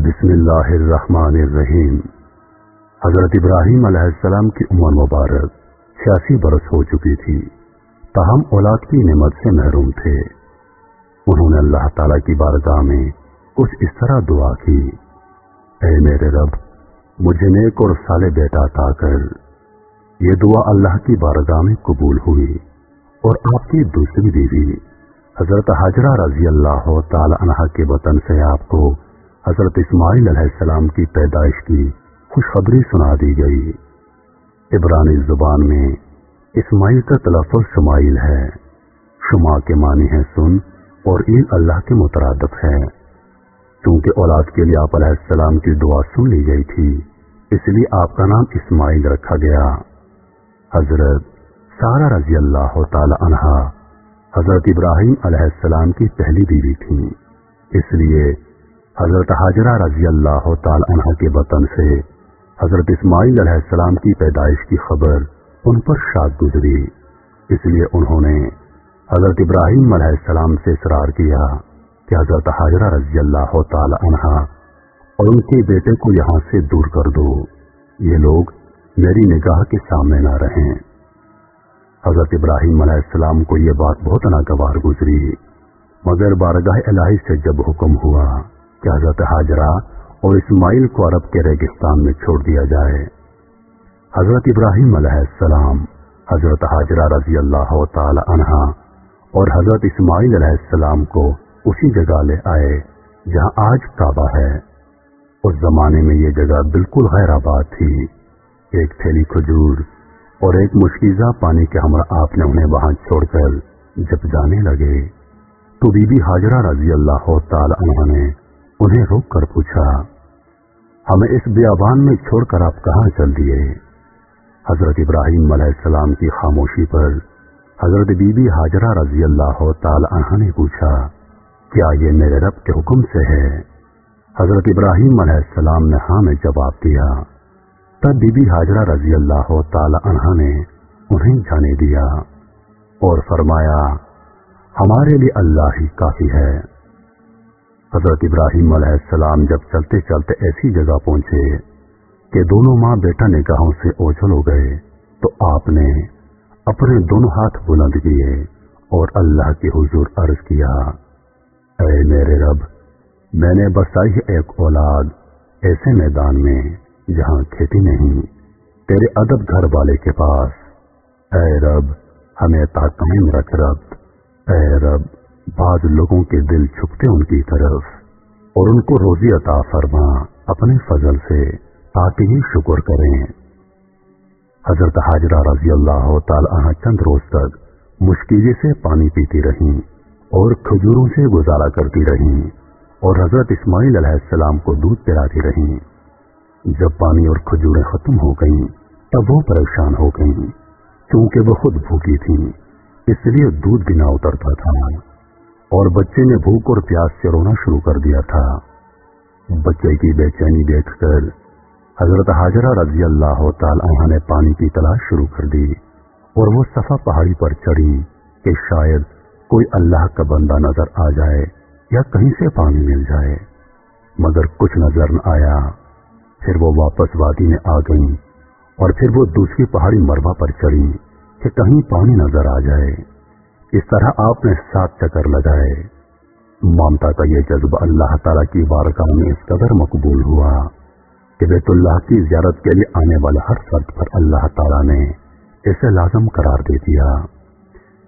بسم اللہ الرحمن الرحیم۔ حضرت ابراہیم علیہ السلام کی عمر مبارک 86 برس ہو چکی تھی، تاہم اولاد کی نعمت سے محروم تھے۔ انہوں نے اللہ تعالیٰ کی بارگاہ میں کچھ اس طرح دعا کی: اے میرے رب، مجھے نیک اور صالح بیٹا عطا کر۔ یہ دعا اللہ کی بارگاہ میں قبول ہوئی اور آپ کی دوسری بیوی حضرت حاجرہ رضی اللہ تعالی عنہا کے وطن سے آپ کو حضرت اسماعیل علیہ السلام کی پیدائش کی خوشخبری سنا دی گئی۔ عبرانی زبان میں اسماعیل کا تلفظ شمائل ہے۔ شما کے معنی ہے سن اور ایل اللہ کے مترادف ہے۔ کیونکہ اولاد کے لیے آپ علیہ السلام کی دعا سن لی گئی تھی، اس لیے آپ کا نام اسماعیل رکھا گیا۔ حضرت سارہ رضی اللہ تعالی عنہا حضرت ابراہیم علیہ السلام کی پہلی بیوی تھیں، اس لیے حضرت حاجرہ رضی اللہ تعالی عنہ کے وطن سے حضرت اسماعیل علیہ السلام کی پیدائش کی خبر ان پر شاد گزری، اس لیے انہوں نے حضرت ابراہیم علیہ السلام سے اصرار کیا کہ حضرت حاجرہ رضی اللہ تعالی عنہ اور ان کے بیٹے کو یہاں سے دور کر دو، یہ لوگ میری نگاہ کے سامنے نہ رہیں۔ حضرت ابراہیم علیہ السلام کو یہ بات بہت ناگوار گزری، مگر بارگاہ الہی سے جب حکم ہوا کہ حضرت حاجرہ اور اسماعیل کو عرب کے ریگستان میں چھوڑ دیا جائے، حضرت ابراہیم علیہ السلام حضرت حاجرہ رضی اللہ تعالی عنہا اور حضرت اسماعیل علیہ السلام کو اسی جگہ لے آئے جہاں آج کعبہ ہے۔ اس زمانے میں یہ جگہ بالکل غیر آباد تھی۔ ایک تھیلی کھجور اور ایک مشکیزہ پانی کے ہمراہ آپ نے انہیں وہاں چھوڑ کر جب جانے لگے تو بی بی حاجرہ رضی اللہ تعالی عنہ نے انہیں روک کر پوچھا: ہمیں اس بیابان میں چھوڑ کر آپ کہاں چل دیے؟ حضرت ابراہیم علیہ السلام کی خاموشی پر حضرت بی بی حاجرہ رضی اللہ تعالی عنہ نے پوچھا: کیا یہ میرے رب کے حکم سے ہے؟ حضرت ابراہیم علیہ السلام نے ہاں میں جواب دیا۔ تب بی بی حاجرہ رضی اللہ تعالی عنہ نے انہیں جانے دیا اور فرمایا: ہمارے لیے اللہ ہی کافی ہے۔ حضرت ابراہیم علیہ السلام جب چلتے چلتے ایسی جگہ پہنچے کہ دونوں ماں بیٹا نگاہوں سے اوجھل ہو گئے تو آپ نے اپنے دونوں ہاتھ بلند کیے اور اللہ کے حضور عرض کیا: اے میرے رب، میں نے بسائی ہے ایک اولاد ایسے میدان میں جہاں کھیتی نہیں، تیرے ادب گھر والے کے پاس۔ اے رب، ہمیں عطا قائم رکھ رب۔ اے رب، بعض لوگوں کے دل چھپتے ان کی طرف اور ان کو روزی عطا فرما اپنے فضل سے تاکہ یہ شکر کریں۔ حضرت حاجرہ رضی اللہ تعالی عنہ چند روز تک مشکیزے سے پانی پیتی رہیں اور کھجوروں سے گزارا کرتی رہیں اور حضرت اسماعیل علیہ السلام کو دودھ پلاتی رہیں۔ جب پانی اور کھجوریں ختم ہو گئیں تب وہ پریشان ہو گئیں، کیونکہ وہ خود بھوکی تھیں، اس لیے دودھ بھی نہ اترتا تھا اور بچے نے بھوک اور پیاس سے رونا شروع کر دیا تھا۔ بچے کی بے چینی دیکھ کر حضرت حاجرہ رضی اللہ تعالی عنہ نے پانی کی تلاش شروع کر دی اور وہ صفا پہاڑی پر چڑھی کہ شاید کوئی اللہ کا بندہ نظر آ جائے یا کہیں سے پانی مل جائے، مگر کچھ نظر نہ آیا۔ پھر وہ واپس وادی میں آ گئیں اور پھر وہ دوسری پہاڑی مربع پر چڑھی کہ کہیں پانی نظر آ جائے۔ اس طرح آپ نے 7 چکر لگائے۔ مامتا کا یہ جذبہ اللہ تعالیٰ کی بارگاہ میں اس قدر مقبول ہوا کہ بیت اللہ کی زیارت کے لیے آنے والے ہر فرد پر اللہ تعالیٰ نے اسے لازم قرار دے دیا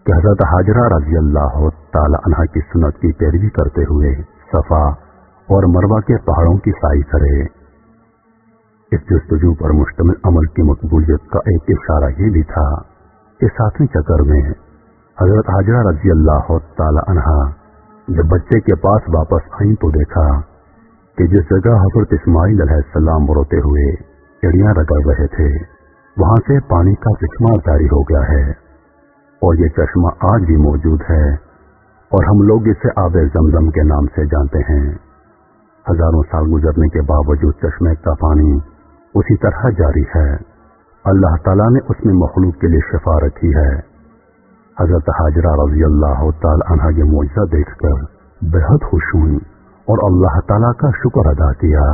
کہ حضرت حاجرہ رضی اللہ تعالی عنہ کی سنت کی پیروی کرتے ہوئے صفا اور مروہ کے پہاڑوں کی سعی کرے۔ اس جستجو پر مشتمل عمل کی مقبولیت کا ایک اشارہ یہ بھی تھا کہ 7ویں چکر میں حضرت حاجرہ رضی اللہ تعالی عنہ جب بچے کے پاس واپس آئیں تو دیکھا کہ جس جگہ حضرت اسماعیل علیہ السلام روتے ہوئے چڑیاں رگڑ رہے تھے وہاں سے پانی کا چشمہ جاری ہو گیا ہے اور یہ چشمہ آج بھی موجود ہے اور ہم لوگ اسے آب زمزم کے نام سے جانتے ہیں۔ ہزاروں سال گزرنے کے باوجود چشمے کا پانی اسی طرح جاری ہے۔ اللہ تعالیٰ نے اس میں مخلوق کے لیے شفا رکھی ہے۔ حضرت حاجرہ رضی اللہ تعالی عنہ یہ معجزہ دیکھ کر بہت خوش ہوئی اور اللہ تعالیٰ کا شکر ادا کیا۔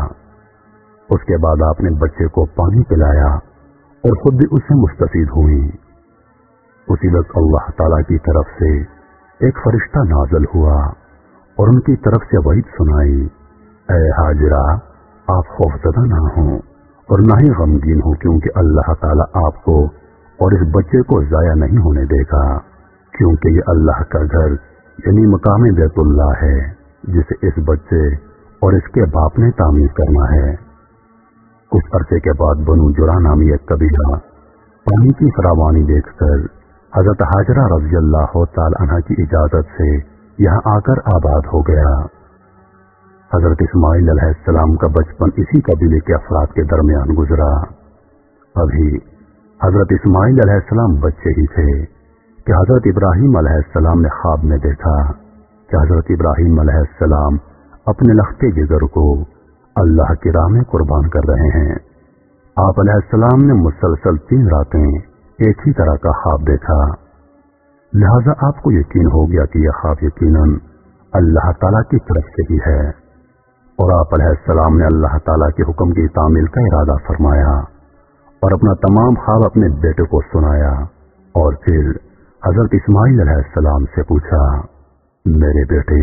اس کے بعد آپ نے بچے کو پانی پلایا اور خود بھی اسے مستفید ہوئی۔ اسی وقت اللہ تعالیٰ کی طرف سے ایک فرشتہ نازل ہوا اور ان کی طرف سے وعید سنائی، اے ہاجرہ، آپ خوفزدہ نہ ہوں اور نہ ہی غمگین ہوں، کیونکہ اللہ تعالیٰ آپ کو اور اس بچے کو ضائع نہیں ہونے دے گا، کیونکہ یہ اللہ کا گھر یعنی مقام بیت اللہ ہے جسے اس بچے اور اس کے باپ نے تعمیر کرنا ہے۔ کچھ عرصے کے بعد بنو جرا نامی ایک قبیلہ پانی کی فراوانی دیکھ کر حضرت ہاجرہ رضی اللہ تعالی عنہ کی اجازت سے یہاں آ کر آباد ہو گیا۔ حضرت اسماعیل علیہ السلام کا بچپن اسی قبیلے کے افراد کے درمیان گزرا۔ ابھی حضرت اسماعیل علیہ السلام بچے ہی تھے کہ حضرت ابراہیم علیہ السلام نے خواب میں دیکھا کہ حضرت ابراہیم علیہ السلام اپنے لخت جگر کو اللہ کی راہ میں قربان کر رہے ہیں۔ آپ علیہ السلام نے مسلسل 3 راتیں ایک ہی طرح کا خواب دیکھا، لہذا آپ کو یقین ہو گیا کہ یہ خواب یقیناً اللہ تعالیٰ کی طرف سے ہی ہے، اور آپ علیہ السلام نے اللہ تعالیٰ کے حکم کی تعمیل کا ارادہ فرمایا اور اپنا تمام خواب اپنے بیٹے کو سنایا، اور پھر حضرت اسماعیل علیہ السلام سے پوچھا، میرے بیٹے،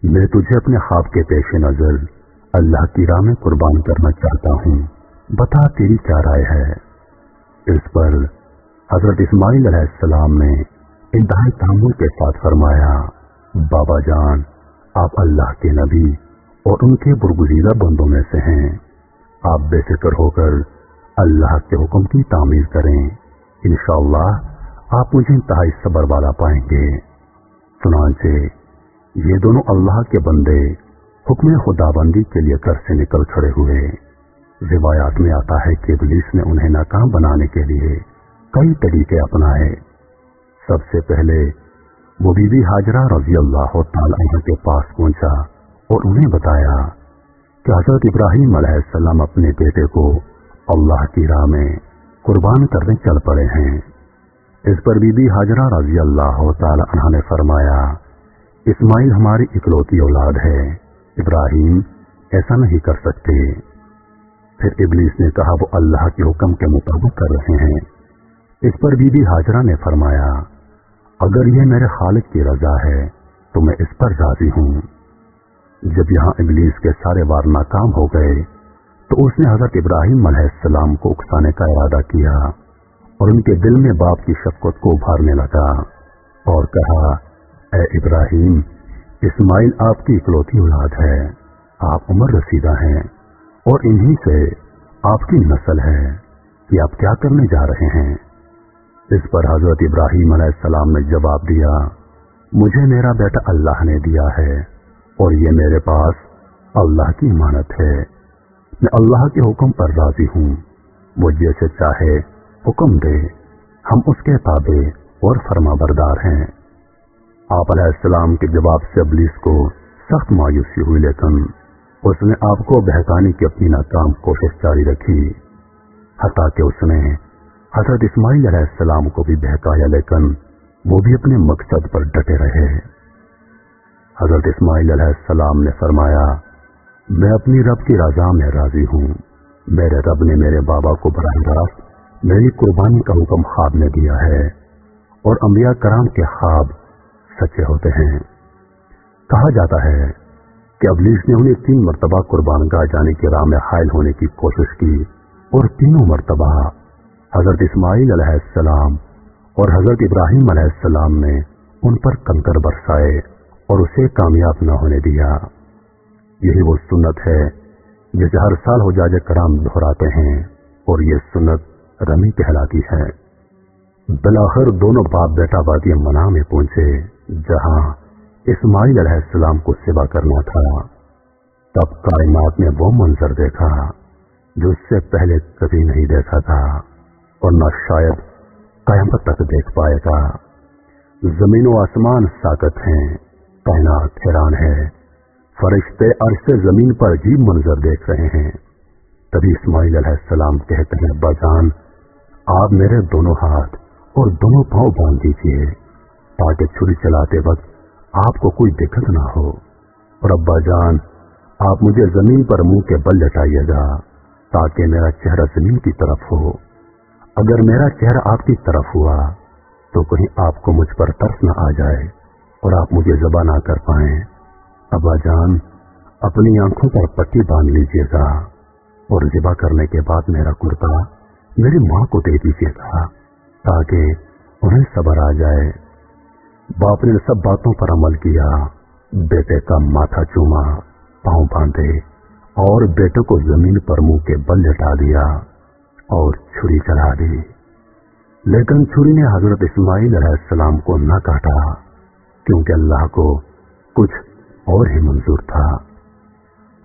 میں تجھے اپنے خواب کے پیش نظر اللہ کی راہ میں قربان کرنا چاہتا ہوں، بتا تیری کیا رائے ہے؟ اس پر حضرت اسماعیل علیہ السلام نے انتہائی تحمل کے ساتھ فرمایا، بابا جان، آپ اللہ کے نبی اور ان کے برگزیدہ بندوں میں سے ہیں، آپ بے فکر ہو کر اللہ کے حکم کی تعمیر کریں، انشاءاللہ آپ مجھے انتہائی صبر والا پائیں گے۔ چنانچہ یہ دونوں اللہ کے بندے حکم خدابندی کے لیے گھر سے نکل کھڑے ہوئے۔ روایات میں آتا ہے کہ ابلیس نے انہیں ناکام بنانے کے لیے کئی طریقے اپنائے۔ سب سے پہلے وہ بی بی ہاجرہ رضی اللہ تعالی عنہ کے پاس پہنچا اور انہیں بتایا کہ حضرت ابراہیم علیہ السلام اپنے بیٹے کو اللہ کی راہ میں قربان کرنے چل پڑے ہیں۔ اس پر بی بی ہاجرہ رضی اللہ تعالی عنہ نے فرمایا، اسماعیل ہماری اکلوتی اولاد ہے، ابراہیم ایسا نہیں کر سکتے۔ پھر ابلیس نے کہا وہ اللہ کے حکم کے مطابق کر رہے ہیں۔ اس پر بی بی ہاجرہ نے فرمایا، اگر یہ میرے خالق کی رضا ہے تو میں اس پر راضی ہوں۔ جب یہاں ابلیس کے سارے وار ناکام ہو گئے تو اس نے حضرت ابراہیم علیہ السلام کو اکسانے کا ارادہ کیا اور ان کے دل میں باپ کی شفقت کو ابھارنے لگا اور کہا، اے ابراہیم، اسماعیل آپ کی اکلوتی اولاد ہے، آپ عمر رسیدہ ہیں اور انہی سے آپ کی نسل ہے کہ آپ کیا کرنے جا رہے ہیں؟ اس پر حضرت ابراہیم علیہ السلام نے جواب دیا، مجھے میرا بیٹا اللہ نے دیا ہے اور یہ میرے پاس اللہ کی امانت ہے، میں اللہ کے حکم پر راضی ہوں، وہ جیسے چاہے حکم دے، ہم اس کے تابع اور فرما بردار ہیں۔ آپ علیہ السلام کے جواب سے ابلیس کو سخت مایوسی ہوئی، لیکن اس نے آپ کو بہکانے کی اپنی ناکام کوشش جاری رکھی، حتیٰ کہ اس نے حضرت اسماعیل علیہ السلام کو بھی بہکایا، لیکن وہ بھی اپنے مقصد پر ڈٹے رہے۔ حضرت اسماعیل علیہ السلام نے فرمایا، میں اپنی رب کی رضا میں راضی ہوں، میرے رب نے میرے بابا کو براہ راست میری قربانی کا حکم خواب میں دیا ہے، اور انبیاء کرام کے خواب سچے ہوتے ہیں۔ کہا جاتا ہے کہ ابلیس نے انہیں 3 مرتبہ قربان گاہ جانے کی راہ میں حائل ہونے کی کوشش کی، اور تینوں مرتبہ حضرت اسماعیل علیہ السلام اور حضرت ابراہیم علیہ السلام نے ان پر کنکر برسائے اور اسے کامیاب نہ ہونے دیا۔ یہی وہ سنت ہے جسے ہر سال حجاج کرام دہراتے ہیں، اور یہ سنت رمی کہلاتی ہے۔ بالآخر دونوں باپ بیٹا وادی منا میں پہنچے، جہاں اسماعیل علیہ السلام کو سوا کرنا تھا۔ تب کائنات نے وہ منظر دیکھا جو اس سے پہلے کبھی نہیں دیکھا تھا اور نہ شاید قیامت تک دیکھ پائے گا۔ زمین و آسمان ساکت ہیں، کائنات حیران ہے، فرشتے عرش سے زمین پر عجیب منظر دیکھ رہے ہیں۔ تبھی اسماعیل علیہ السلام کہتے ہیں، ابا جان، آپ میرے دونوں ہاتھ اور دونوں پاؤں باندھ دیجیے تاکہ چھری چلاتے وقت آپ کو کوئی دقت نہ ہو، اور ابا جان آپ مجھے زمین پر منہ کے بل لٹائیے گا تاکہ میرا چہرہ زمین کی طرف ہو. اگر میرا چہرہ آپ کی طرف ہوا تو کہیں آپ کو مجھ پر ترس نہ آ جائے اور آپ مجھے ذبح نہ کر پائیں. ابا جان اپنی آنکھوں پر پٹی باندھ لیجیے گا اور ذبح کرنے کے بعد میرا کرتا میری ماں کو دے دیجیے گا تاکہ انہیں صبر آ جائے. باپ نے سب باتوں پر عمل کیا. بیٹے کا ماتھا چوما، پاؤں باندھے اور بیٹے کو زمین پر منہ کے بل لٹا دیا اور چھری چلا دی. لیکن چھری نے حضرت اسماعیل علیہ السلام کو نہ کاٹا کیونکہ اللہ کو کچھ اور ہی منظور تھا.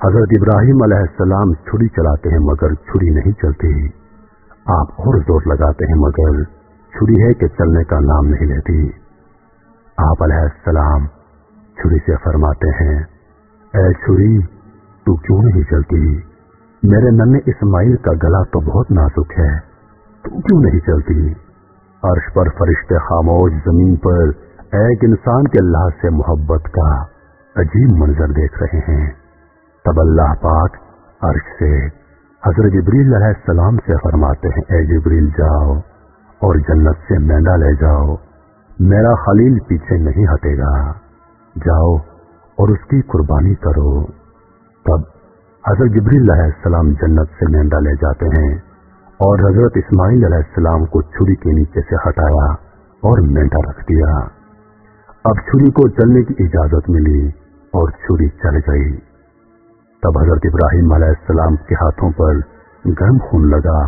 حضرت ابراہیم علیہ السلام چھری چلاتے ہیں مگر چھری نہیں چلتی. آپ اور زور لگاتے ہیں مگر چھری ہے کہ چلنے کا نام نہیں لیتی. آپ علیہ السلام چھری سے فرماتے ہیں، اے چھری تو کیوں نہیں چلتی؟ میرے ننھے اسماعیل کا گلا تو بہت نازک ہے، تو کیوں نہیں چلتی؟ عرش پر فرشتے خاموش، زمین پر ایک انسان کے اللہ سے محبت کا عجیب منظر دیکھ رہے ہیں. تب اللہ پاک عرش سے حضرت جبریل علیہ السلام سے فرماتے ہیں، اے جبریل جاؤ اور جنت سے مینڈا لے جاؤ، میرا خلیل پیچھے نہیں ہٹے گا، جاؤ اور اس کی قربانی کرو. تب حضرت جبریل علیہ السلام جنت سے مینڈا لے جاتے ہیں اور حضرت اسماعیل علیہ السلام کو چھری کے نیچے سے ہٹایا اور مینڈا رکھ دیا. اب چھری کو چلنے کی اجازت ملی اور چھری چل گئی. تب حضرت ابراہیم علیہ السلام کے ہاتھوں پر گرم خون لگا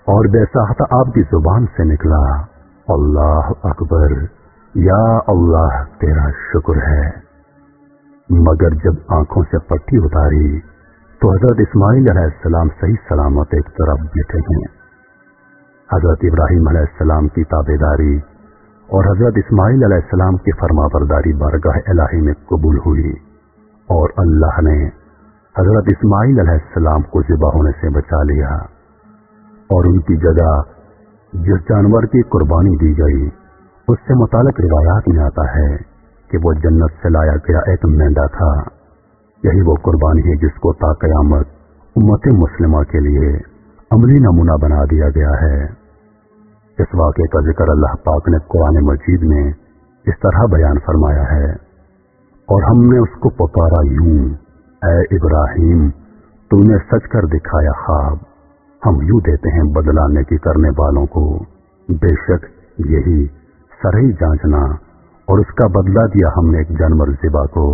اور بےساختہ آپ کی زبان سے نکلا، اللہ اکبر، یا اللہ تیرا شکر ہے. مگر جب آنکھوں سے پٹی اتاری تو حضرت اسماعیل علیہ السلام صحیح سلامت ایک طرف بیٹھے ہیں. حضرت ابراہیم علیہ السلام کی تابعداری اور حضرت اسماعیل علیہ السلام کی فرمانبرداری بارگاہ الہی میں قبول ہوئی اور اللہ نے حضرت اسماعیل علیہ السلام کو ذبح ہونے سے بچا لیا اور ان کی جگہ جس جانور کی قربانی دی گئی اس سے متعلق روایات میں آتا ہے کہ وہ جنت سے لایا گیا ایک مینڈا تھا. یہی وہ قربانی ہے جس کو تا قیامت امت مسلمہ کے لیے عملی نمونہ بنا دیا گیا ہے. اس واقعے کا ذکر اللہ پاک نے قرآن مجید میں اس طرح بیان فرمایا ہے، اور ہم نے اس کو پکارا یوں، اے ابراہیم تو نے سچ کر دکھایا خواب، ہم یوں دیتے ہیں بدلہ نیکی کرنے والوں کو، بے شک یہی سرہی جانچنا، اور اس کا بدلہ دیا ہم نے ایک جانور ذبح کو.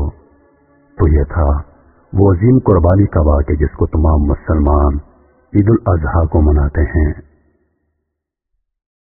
تو یہ تھا وہ عظیم قربانی کا واقعہ جس کو تمام مسلمان عید الاضحیٰ کو مناتے ہیں.